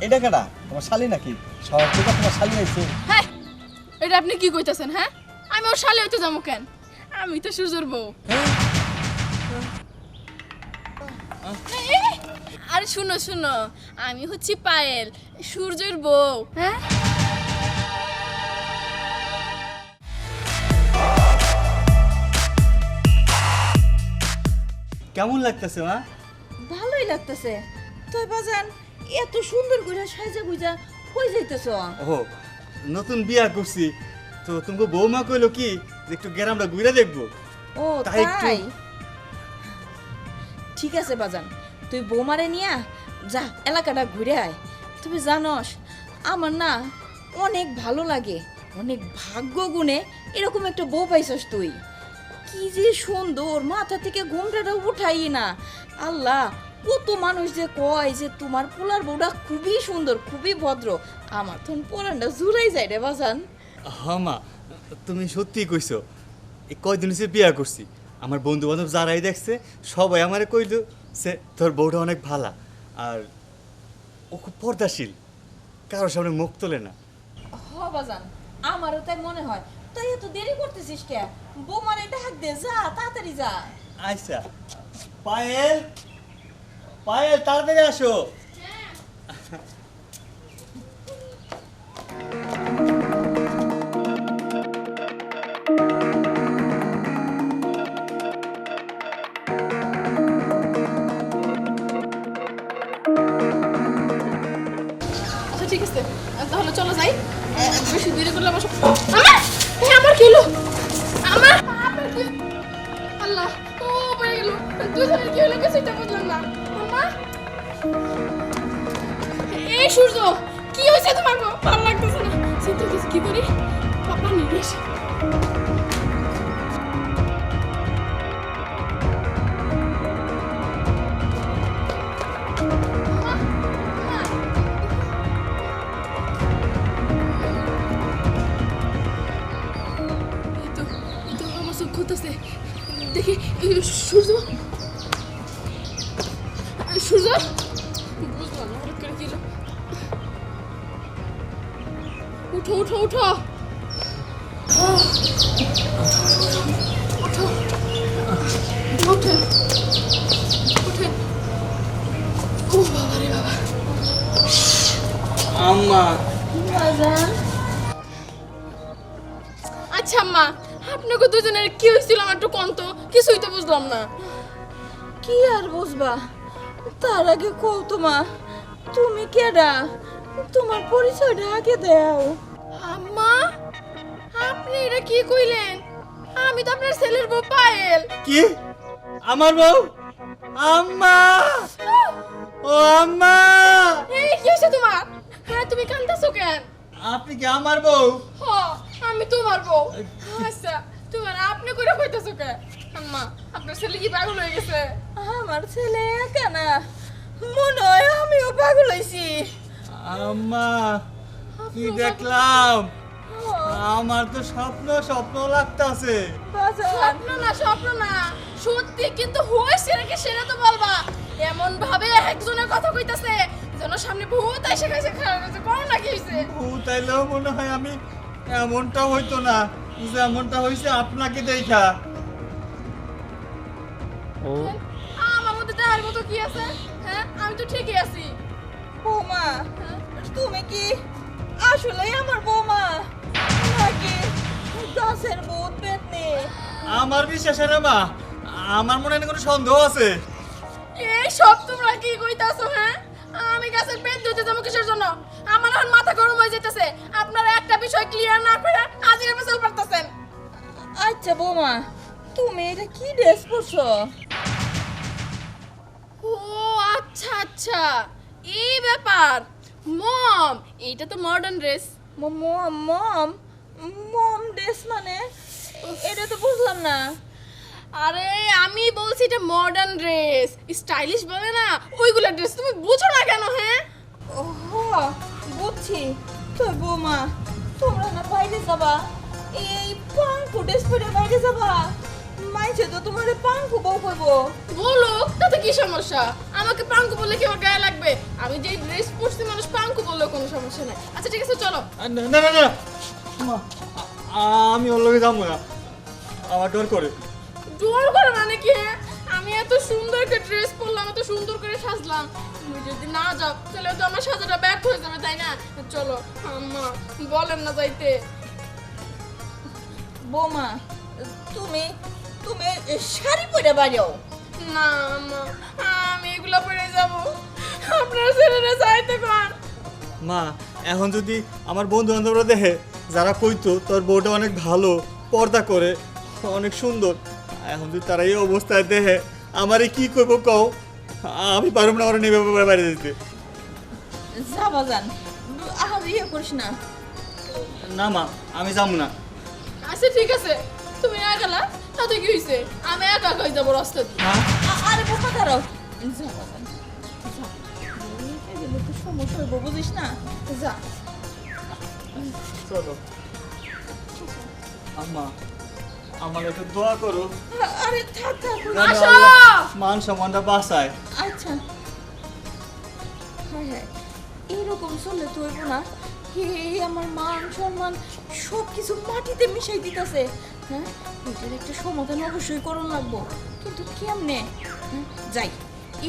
এটা কেডা তোমার শালি নাকি শহর থেকে তোমার শালি আইছে হ্যাঁ এটা আপনি কি কইতাছেন হ্যাঁ আমি ওর শালি হইতে যাবো কেন আমি তো সূর্যর বউ আরে শুনো শুনো আমি হচ্ছি পায়েল সূর্যের বউ হ্যাঁ কেমন লাগতেছে মা ভালোই লাগতেছে তুই বাজান এত সুন্দর করে সাজা গুজা কই যাইতেছ ও নতুন বিয়া করছি তো তোমাকে বৌমা কইলো কি যে একটু গ্রামটা ঘুরে দেখবো ও তাই একটু- তাই ঠিক আছে বাজান তুই বৌমারে নিয়া যা এলাকাটা ঘুরে আয় তুমি জানস আমার না অনেক ভালো লাগে অনেক ভাগ্য গুণে এরকম একটা বউ পাইছস তুই কি যে সুন্দর মাথা থেকে ঘুমটাটা উঠাই না আল্লাহ কত মানুষ যে কয় যে তোমার পোলার বউটা খুবই সুন্দর খুবই ভদ্র আমার তখন পোলানটা জুড়াই যায় রে বাজান হ্যাঁ মা তুমি সত্যি কইছো এই কয়দিন হচ্ছে বিয়া করছি আমার বন্ধু বান্ধব যারাই দেখছে সবাই আমারে কইলো সে তোর বউটা অনেক ভালা আর ও খুব পর্দাশীল কারোর সামনে মুখ তোলে না হ বাজান আমারও তাই মনে হয় তাই এত দেরি করতেছিস কে বৌমার এটা হাক দে যা তাড়াতাড়ি যা আচ্ছা পায়েল পায়েল তাড়াতাড়ি আসো আচ্ছা ঠিক আছে তাহলে চলো যাই বেশি দেরি করলে আমার আমার আমার কি হলো আমার আপনার কি আল্লাহ ও পড়ে গেল দুজনের কি হলো কিছুই তো বুঝলাম না মামা এই সূর্য কি হয়েছে তোমার গো ভালো লাগতেছে না চিন্তা কিছু কি করি পাপা নিয়ে এসে ঘুরতেছে দেখি সূর্য সূর্য বুঝলাম না হঠাৎ করে কি হলো। উঠো উঠো উঠো উঠো উঠেন উঠেন ও বাবা রে বাবা আম্মা বাজান আচ্ছা আম্মা আপনাকে দুজনের কি হয়েছিল আমার একটু কম তো কিছুই তো বুঝলাম না কি আর বুঝবা তার আগে কও তোমা তুমি কেডা তোমার পরিচয়টা আগে দাও আম্মা আপনি এটা কি কইলেন আমি তো আপনার ছেলের বউ পায়েল কি আমার বউ আম্মা ও আম্মা এই কি হয়েছে তোমার হ্যাঁ তুমি কাঁদতেছো কেন আপনি কি আমার বউ হ আমি তোমার বউ আচ্ছা তোমার আপনি করে কইতেছো কেন আম্মা আপনার ছেলে কি পাগল হয়ে গেছে আমার ছেলে একা না মনে হয় আমিও পাগল হইছি আম্মা কি দেখলাম আমার তো স্বপ্ন স্বপ্ন লাগতাছে বাজান স্বপ্ন না সত্যি কিন্তু হয়েছে নাকি সেটা তো বলবা এমন ভাবে একজনের কথা কইতাছে যেন সামনে ভূত এসে গেছে খারাপ হয়েছে কোন নাকি হইছে ভূত আইলেও মনে হয় আমি এমনটা হইতো না যেমনটা হয়েছে আপনাকে দেখা ও আমার মধ্যে দেখার মতো কি আছে হ্যাঁ আমি তো ঠিকই আছি বৌমা তুমি কি আসলে আমার বৌমা নাকি গাছের ভূত পেতনি আমার বিশ্বাস হয় না মা আমার মনে হয় কোনো সন্দেহ আছে এই সব তোমরা কি কইতাছো হ্যাঁ আমি গাছের পেট ধুতে যাবো কিসের জন্য আমার এখন মাথা গরম হয়ে যেতেছে আপনারা একটা বিষয় ক্লিয়ার না করে আজকে পেছাল পারতেছেন আচ্ছা বৌমা তুমি এটা কি ড্রেস পরছো ও আচ্ছা আচ্ছা এই ব্যাপার মম এইটা তো মডার্ন ড্রেস মম মম মম ড্রেস মানে এটা তো বুঝলাম না আরে আমি বলছি এটা মডার্ন ড্রেস স্টাইলিশ বলে না ওইগুলা ড্রেস তুমি বুঝো না কেন হ্যাঁ ওহো বুঝছি তো বৌমা তোমরা না বাইরে যাবা এই পাঙ্কু ড্রেস পরে বাইরে যাবা মাইছে তো তোমার পাঙ্কু বউ কইবো। বলো তাতে কি সমস্যা? আমাকে পাঙ্কু বললে কি আমার গায়ে লাগবে? আমি যে ড্রেস পরছি মানুষ পাঙ্কু বললেও কোনো সমস্যা নাই। আচ্ছা ঠিক আছে চলো। না না না না মা, আমি ওর লগে যাবো না, আমার ডর করে। ডর করে মানে কি? আমি এত সুন্দর একটা ড্রেস পরলাম, এত সুন্দর করে সাজলাম, তুমি যদি না যাও তাহলে তো আমার সাজাটা ব্যর্থ হয়ে যাবে, তাই না? চলো আম্মা, বলেন না যাইতে। বৌমা তুমি তুমি শাড়ি পরে বাড়াও। না আম্মা, আমি এগুলো পরে যাব। আপনার ছেলেরা যাইতে কোন? মা এখন যদি আমার বন্ধু বান্ধবরা দেখে, যারা কইতো তোর বউটা অনেক ভালো, পর্দা করে, অনেক সুন্দর, এখন যদি তারা এই অবস্থায় দেখে আমারে কি করবো কও? আমি পারব না আমার নেবে বাইরে যেতে। যাবা যান, আর ইয়ে করিস না। না মা, আমি যাবো না। আচ্ছা ঠিক আছে, তুমি একালা, তাতে কি হয়েছে? আমি একা একাই যাবো রাস্তা দিয়ে। আরে বোকা দাঁড়াও, যাবা যান, যা। এগুলো তো সমস্যা হইব, বুঝিস না? যা। চলো আম্মা, আমার একটু দোয়া করো, আরে থাক থাক। যেন আসো। আল্লাহ মান সম্মানটা বাঁচায়। আচ্ছা, হ্যাঁ হ্যাঁ, এইরকম চললে তো হইব না। এই আমার মান সম্মান সব কিছু মাটিতে মিশাই দিতেছে। হ্যাঁ, এটার একটা সমাধান অবশ্যই করণ লাগবো, কিন্তু কেমনে? হ্যাঁ, যাই,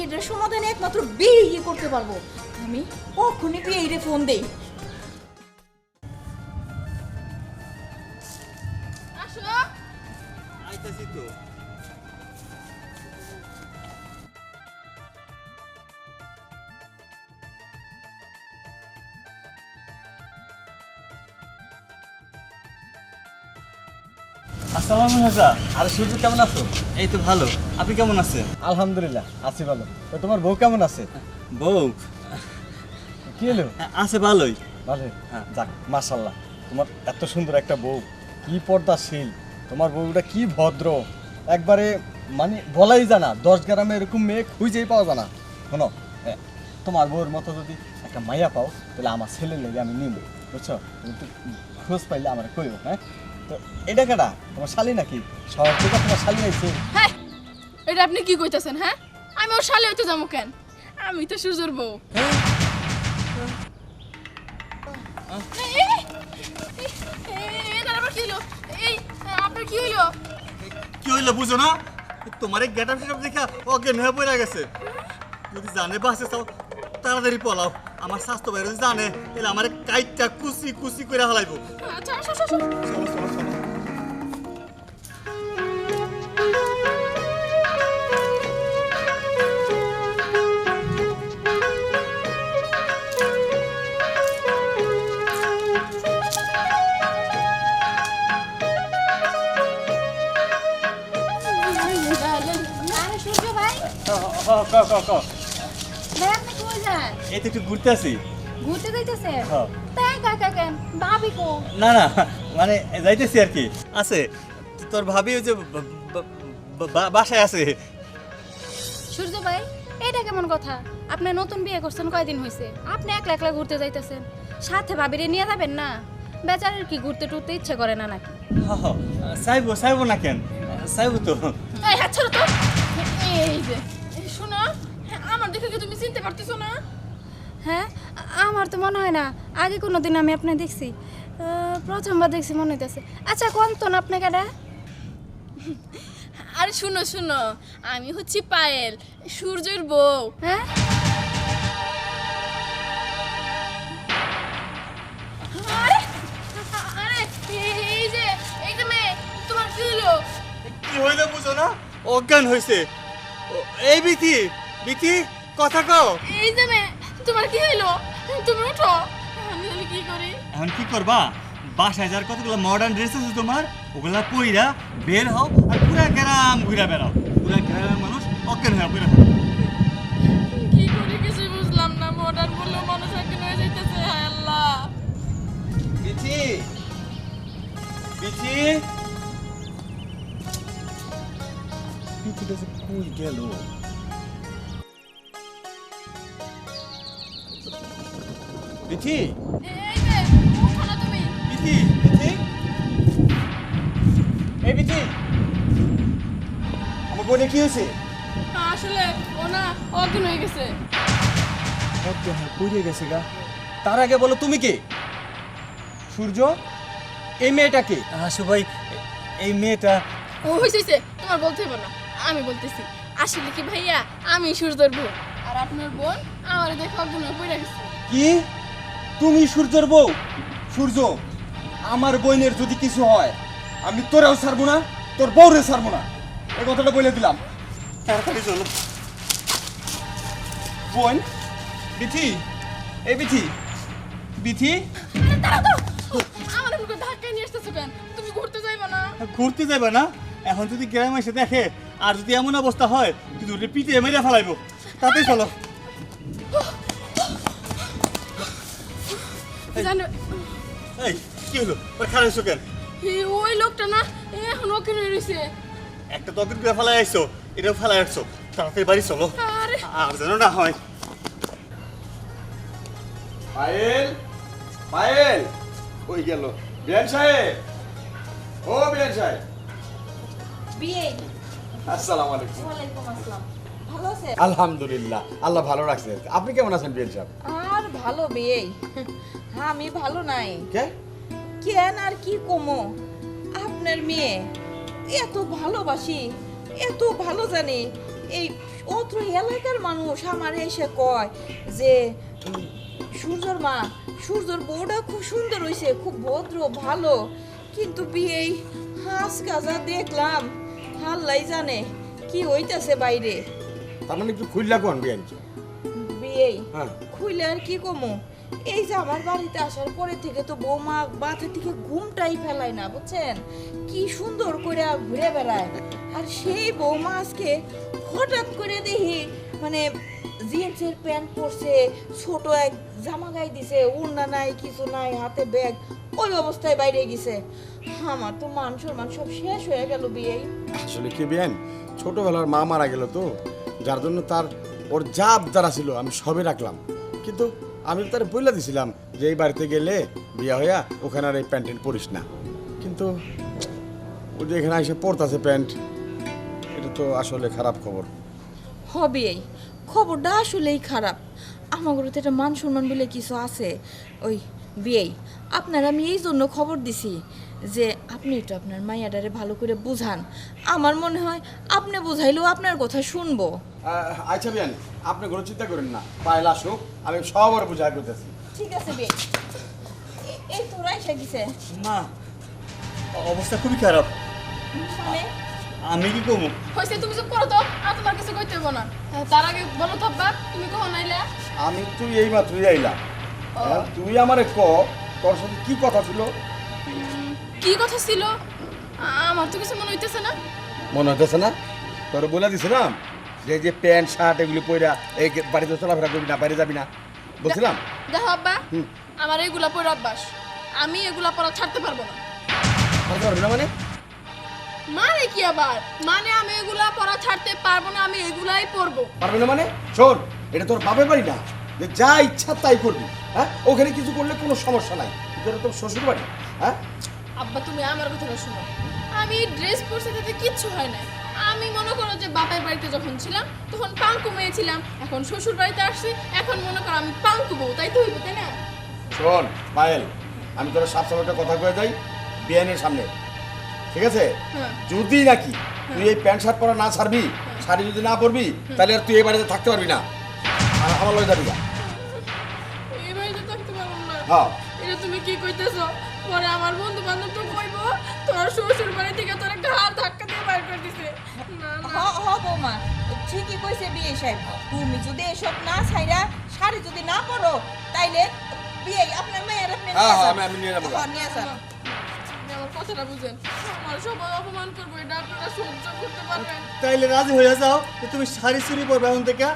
এটার সমাধান একমাত্র বিয়ে করতে পারবো। আমি কখনই বিয়ে ফোন দেই। আসো। আইতাছি তো। আসসালামু আলাইকুম। আরে সূর্য কেমন আছো? এই তো ভালো, আপনি কেমন আছেন? আলহামদুলিল্লাহ আছি ভালো। তো তোমার বউ কেমন আছে? বউ কি হলো? আছে ভালোই। ভালো? যাক মাশাল্লাহ, তোমার এত সুন্দর একটা বউ, কি পর্দাশীল, তোমার বউটা কি ভদ্র, একবারে মানে বলাই জানা। 10 গ্রামে এরকম মেয়ে খুঁজেই পাওয়া জানা। শোনো, তোমার বউর মতো যদি একটা মাইয়া পাও তাহলে আমার ছেলে লেগে আমি নিব, বুঝছো? তুমি একটু খোঁজ পাইলে আমার কইও। হ্যাঁ, তো এটা কেডা? তোমার শালি নাকি? শহর থেকে তোমার শালি আইছে? হ্যাঁ, এটা আপনি কি কইতাছেন? হ্যাঁ, আমি ওর শালি হইতে যাবো কেন? আমি তো সূর্যর বউ। এটার আবার কি হলো? এই আপনার কি হইলো? কি হইলো বুঝো না? তোমার এই গেটআপ শেটআপ দেখা অজ্ঞান হয়ে পড়ে গেছে। যদি জানে বাসে চাও তাড়াতাড়ি পলাও। আমার স্বাস্থ্য বাইরে যদি জানে তাহলে আমার কাইটটা কুচি কুচি করে হালাইবো। আচ্ছা আসো আসো আসো। চলো চলো চলো। আরে সূর্য ভাই, ভাই আপনি কই যান? এই তো একটু ঘুরতে আসি। ঘুরতে যাইতেছে? হ্যাঁ। তাই কাকা কেন? ভাবি কো? না না, মানে যাইতেছি আর কি। আছে তোর ভাবি ওই যে বাসায় আছে। সূর্য ভাই, এটা কেমন কথা? আপনি নতুন বিয়ে করছেন, কয়দিন হয়েছে? আপনি একলা একলা ঘুরতে যাইতেছেন, সাথে ভাবিরে নিয়ে যাবেন না? বেচারের কি ঘুরতে টুরতে ইচ্ছে করে না নাকি? চাইবো চাইবো না কেন, চাইবো তো। এই হাত ছাড়ো তো। এই যে শোনো, আমার দেখে কি তুমি চিনতে পারতেছো না? হ্যাঁ, আমার তো মনে হয় না আগে কোনোদিন আমি আপনি দেখছি। প্রথমবার দেখছি মনে হইতেছে। আচ্ছা কোন তো না আপনি কেডা? আরে শুনো শুনো, আমি হচ্ছি পায়েল, সূর্যের বউ। হ্যাঁ, আরে আরে এই যে মেয়ে, তোমার কি হলো? কি হইলো বুঝো না? অজ্ঞান হয়েছে। এই বিথি, বিথি কথা কও। এই যে মেয়ে, তোমার কি হলো? তুমি উঠো, আমি তাহলে কি করি? এখন কি করবা? বাসায় যার কতগুলো মডার্ন ড্রেস আছে তোমার, ওগুলা পইরা বের হও আর পুরা গ্রাম ঘুরে বেড়াও। পুরা গ্রামের মানুষ অজ্ঞান হয়ে পড়ে থাকে। কি করি কিছুই বুঝলাম না, মডার্ন বললেও মানুষ একদিন হয়ে যাইতেছে। হায় আল্লাহ। বিথি, বিথি, বিথিটা যে কই গেল? বিথি, এই যে উঠো না তুমি। বিথি, বিথি, এই বিথি, তোমার বোনে কি হয়েছে? আসলে ও না অজ্ঞান হয়ে গেছে। পড়ে গেছে গা। তার আগে বলো তুমি কে? সূর্য, এই মেয়েটা কে? হাসু ভাই, এই মেয়েটা ও হইছে তোমার বলতে হবে না, আমি বলতেছি। আসলে কি ভাইয়া, আমি সূর্যর বউ, আর আপনার বোন আমার দেখে অজ্ঞান হয়ে পড়ে গেছে। কি? তুমি সূর্যর বউ? সূর্য, আমার বোনের যদি কিছু হয় আমি তোরেও ছাড়বো না, তোর বউরে ছাড়বো না, এই কথাটা বলে দিলাম। তাড়াতাড়ি চলো। বোন, বিথি, এই বিথি, বিথি, আমার বুকে ধাক্কা নিয়ে আসতেছো কেন? তুমি ঘুরতে যাইবা না? ঘুরতে যাবে না? এখন যদি গ্রামে এসে দেখে আর যদি এমন অবস্থা হয় কিন্তু ওটা পিটিয়ে মেরে ফেলাইবো। তাতেই চলো। জানো এই কি হলো? ওই খারাপ হয়েছো কেন? ওই লোকটা না এখন অজ্ঞান হয়ে রয়েছে। একটা তকেট করে ফেলাই আইছো, এটাও ফেলাই আসছো। তাড়াতাড়ি বাড়ি চলো, আরে আর যেন না হয়। পায়েল, পায়েল, কই গেল? বিয়ান সাহেব, ও বিয়ান সাহেব, বিয়ে। আসসালামু আলাইকুম। ওয়ালাইকুম আসসালাম। ভালো আছে? আলহামদুলিল্লাহ, আল্লাহ ভালো রাখছে। আপনি কেমন আছেন বিয়ান সাহেব? আর ভালো বিয়ে। হ্যাঁ, আমি ভালো নাই। কে? কেন আর কি কমো, আপনার মেয়ে এত ভালোবাসি, এত ভালো জানি, এই অত্র এলাকার মানুষ আমার এসে কয় যে সূর্যর মা, সূর্যর বউটা খুব সুন্দর হয়েছে, খুব ভদ্র ভালো। কিন্তু বিয়ে হাঁস গাজা দেখলাম, আল্লাহ জানে কি হইতাছে বাইরে। তার মানে একটু খুললা কোন বিয়ান? বিয়ে হ্যাঁ। খুইলে আর কি কমু, এই যে আমার বাড়িতে আসার পরে থেকে তো বৌমা মাথা থেকে ঘুমটাই ফেলায় না, বুঝছেন? কি সুন্দর করে ঘুরে বেড়ায়। আর সেই বৌমা আজকে হঠাৎ করে দেখি মানে জিন্সের প্যান্ট পরছে, ছোট এক জামা গায়ে দিছে, উড়না নাই কিছু নাই, হাতে ব্যাগ, ওই অবস্থায় বাইরে গেছে। আমার তো মান সম্মান সব শেষ হয়ে গেল বিয়ে। আসলে কি বিয়ান, ছোটবেলার মা মারা গেল তো, যার জন্য তার ওর যা আবদার ছিল আমি সবই রাখলাম। কিন্তু আমি তার বইলা দিছিলাম যে এই বাড়িতে গেলে বিয়া হইয়া ওখানে আর এই প্যান্ট পরিস না। কিন্তু ও যে এখানে এসে পড়তাছে প্যান্ট, এটা তো আসলে খারাপ খবর। হবে, খবরটা আসলেই খারাপ। আমাদের তো একটা মান সম্মান বলে কিছু আছে। ওই বিয়ে আপনার আমি এই জন্য খবর দিছি যে আপনি একটু আপনার মাইয়াডারে ভালো করে বুঝান। আমার মনে হয় আপনি বুঝাইলেও আপনার কথা শুনবো। আচ্ছা বিয়ান, আপনি কোনো চিন্তা করেন না, পায়েল আসুক, আমি সবার বুঝাই করতেছি। ঠিক আছে বিয়ে, এই তো রাইসা গেছে। মা, অবস্থা খুবই খারাপ। মানে আমি কি কমু? হয়েছে, তুমি চুপ করো তো, আর তোমার কিছু কইতে হইব না। তার আগে বলো তো আব্বা, তুমি কখন আইলা? আমি তুই এই মাত্রই আইলাম। তুই আমারে ক, তোর সাথে কি কথা ছিল? কি কথা ছিল? আমার তো কিছু মনে হইতেছে না। মনে হইতেছে না? তোর বলে দিছিলাম যে এই যে প্যান্ট শার্ট এগুলি পইরা এই বাড়িতে চলাফেরা করবি না, বাইরে যাবি না বলছিলাম। দেখো আব্বা, আমার এগুলা পরে অভ্যাস, আমি এগুলা পরা ছাড়তে পারবো না। পারতে পারবি না মানে? মানে কি আবার? মানে আমি এগুলা পরা ছাড়তে পারবো না, আমি এগুলাই পরবো। পারবি না মানে? শোন, এটা তোর বাপের বাড়ি না যে যা ইচ্ছা তাই করবি। হ্যাঁ, ওখানে কিছু করলে কোনো সমস্যা নাই। এটা তোর শ্বশুর বাড়ি। হ্যাঁ, আব্বা তুমি আমার কথাটা শুনো, আমি ড্রেস পরছি তাতে কিচ্ছু হয় না। আমি মনে করো যে বাপের বাড়িতে যখন ছিলাম তখন পাঙ্কু মেয়ে ছিলাম, এখন শ্বশুর বাড়িতে আসছি, এখন মনে করো আমি পাঙ্কু বউ, তাই তো হইব, তাই না? শোন পায়েল, আমি তোর সবসময় একটা কথা কয়ে যাই বিয়ানের সামনে, ঠিক আছে? হ্যাঁ। যদি নাকি তুই এই প্যান্ট শার্ট পরা না ছাড়বি, শাড়ি যদি না পরবি, তাহলে আর তুই এই বাড়িতে থাকতে পারবি না, আর আমার লয়ে যাবি না। এই বাড়িতে থাকতে পারবো না? হ্যাঁ। এটা তুমি কি কইতেছো? পরে আমার বন্ধু বান্ধব তো কইবো তোর শ্বশুর বাড়ি থেকে তোর ঘাড় ধাক্কা দিয়ে বাইর করে দিছে। না না, বৌমা ঠিকই কইছে বিয়ে সাহেব, তুমি যদি এসব না ছাইরা শাড়ি যদি না পরো তাইলে বিয়ে আপনার মেয়ের আপনি হ্যাঁ হ্যাঁ, আমি নিয়ে যাবো। নিয়ে যান। আপনি আমার কথাটা বুঝেন, আমার সবাই অপমান করবো, এটা আপনারা সহ্য করতে পারবেন? তাইলে রাজি হয়ে যাও যে তুমি শাড়ি চুরি পরবে এখন থেকে।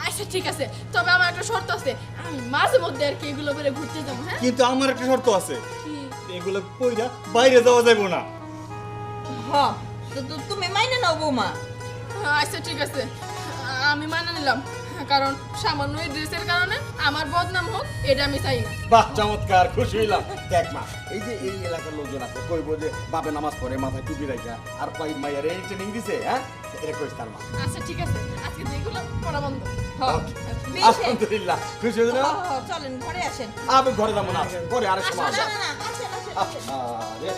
আচ্ছা ঠিক আছে, তবে আমার একটা শর্ত আছে, আমি মাঝে মধ্যে আর কি এগুলো করে ঘুরতে যাবো। হ্যাঁ, কিন্তু আমার একটা শর্ত আছে, কি? এগুলো পইরা বাইরে যাওয়া যাবে না। তুমি মাইনে নাও বৌমা। আচ্ছা ঠিক আছে, আমি মানা নিলাম। কারণ সামান্য এই ড্রেসের কারণে আমার বদনাম হোক এটা আমি চাই না। বাহ চমৎকার, খুশি হইলাম। দেখ মা, এই যে এই এলাকার লোকজন আছে কইবো যে বাপে নামাজ পড়ে মাথায় টুপি রাখা আর কই মাইয়ারে এই ট্রেনিং দিছে, হ্যাঁ এটা কইস তার মা। আচ্ছা ঠিক আছে, আজকে যেগুলো পড়া বন্ধ। আলহামদুলিল্লাহ, খুশি হইল না? চলেন ঘরে আসেন। আমি ঘরে যাবো না, পরে আরেক সময় না, না, না, আসেন, আসেন, আসেন। আরে